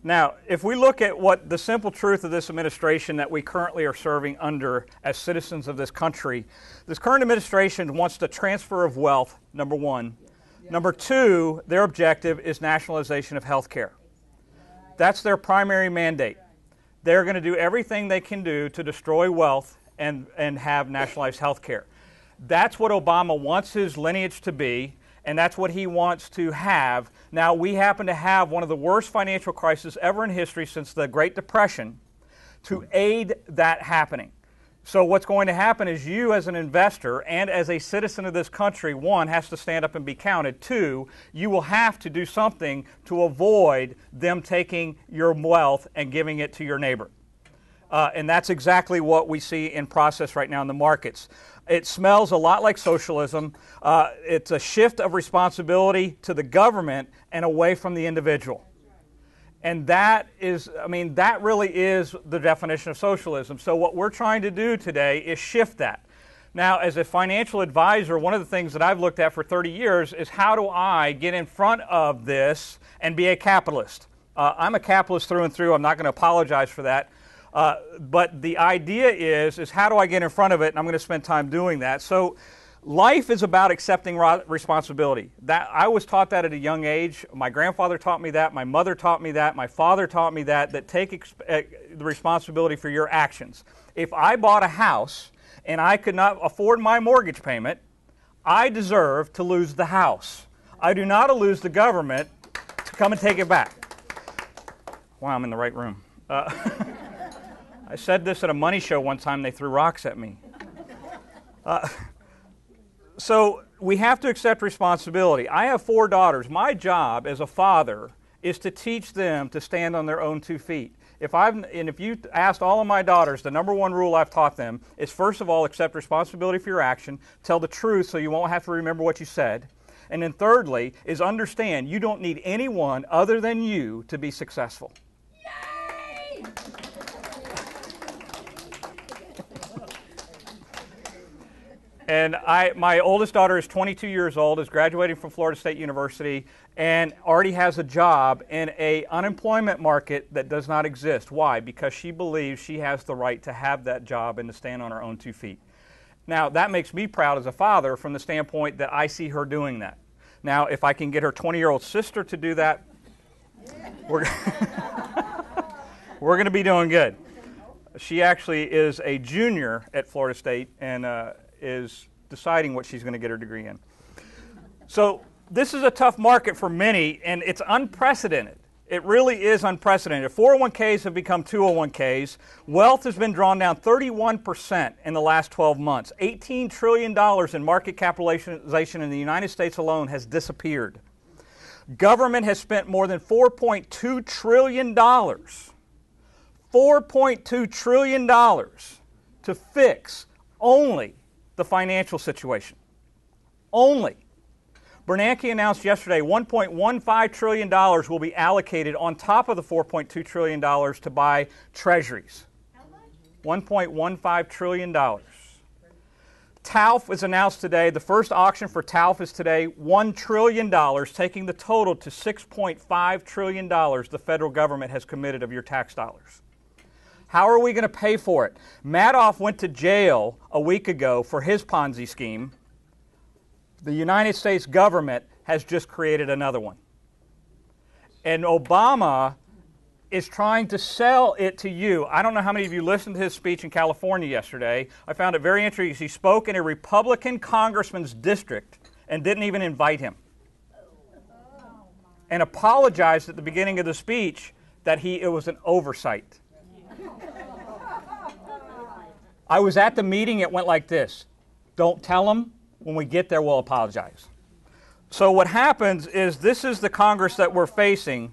Now, if we look at what the simple truth of this administration that we currently are serving under as citizens of this country, this current administration wants the transfer of wealth, number one. Number two, their objective is nationalization of health care. That's their primary mandate. They're going to do everything they can do to destroy wealth and have nationalized health care. That's what Obama wants his lineage to be, and that's what he wants to have. Now, we happen to have one of the worst financial crises ever in history since the Great Depression to aid that happening. So what's going to happen is you as an investor and as a citizen of this country, one, has to stand up and be counted. Two, you will have to do something to avoid them taking your wealth and giving it to your neighbor. And that's exactly what we see in process right now in the markets. It smells a lot like socialism. It's a shift of responsibility to the government and away from the individual. And that is, that really is the definition of socialism. So what we're trying to do today is shift that. Now, as a financial advisor, one of the things that I've looked at for 30 years is how do I get in front of this and be a capitalist? I'm a capitalist through and through. I'm not going to apologize for that. But the idea is how do I get in front of it, and I'm going to spend time doing that. So life is about accepting responsibility. That I was taught that at a young age. My grandfather taught me that. My mother taught me that. My father taught me that take the responsibility for your actions. If I bought a house and I could not afford my mortgage payment, I deserve to lose the house. I do not lose the government to come and take it back. Wow, I'm in the right room. I said this at a money show one time. They threw rocks at me. So we have to accept responsibility. I have 4 daughters. My job as a father is to teach them to stand on their own 2 feet. If you asked all of my daughters, the number one rule I've taught them is, first of all, accept responsibility for your action, tell the truth so you won't have to remember what you said. And then thirdly is understand you don't need anyone other than you to be successful. Yay! And my oldest daughter is 22 years old, is graduating from Florida State University, and already has a job in an unemployment market that does not exist. Why? Because she believes she has the right to have that job and to stand on her own 2 feet. Now, that makes me proud as a father from the standpoint that I see her doing that. Now, if I can get her 20-year-old sister to do that, we're going to be doing good. She actually is a junior at Florida State and is deciding what she's going to get her degree in. So this is a tough market for many, and it's unprecedented. It really is unprecedented. 401ks have become 201ks. Wealth has been drawn down 31% in the last 12 months. $18 trillion in market capitalization in the United States alone has disappeared. Government has spent more than $4.2 trillion, $4.2 trillion to fix only the financial situation. Only. Bernanke announced yesterday $1.15 trillion will be allocated on top of the $4.2 trillion to buy treasuries. How much? $1.15 trillion. TALF was announced today. The first auction for TALF is today, $1 trillion, taking the total to $6.5 trillion the federal government has committed of your tax dollars. How are we going to pay for it? Madoff went to jail a week ago for his Ponzi scheme. The United States government has just created another one. And Obama is trying to sell it to you. I don't know how many of you listened to his speech in California yesterday. I found it very interesting. He spoke in a Republican congressman's district and didn't even invite him. And apologized at the beginning of the speech that it was an oversight. I was at the meeting, it went like this. Don't tell them. When we get there, we'll apologize. So what happens is this is the Congress that we're facing.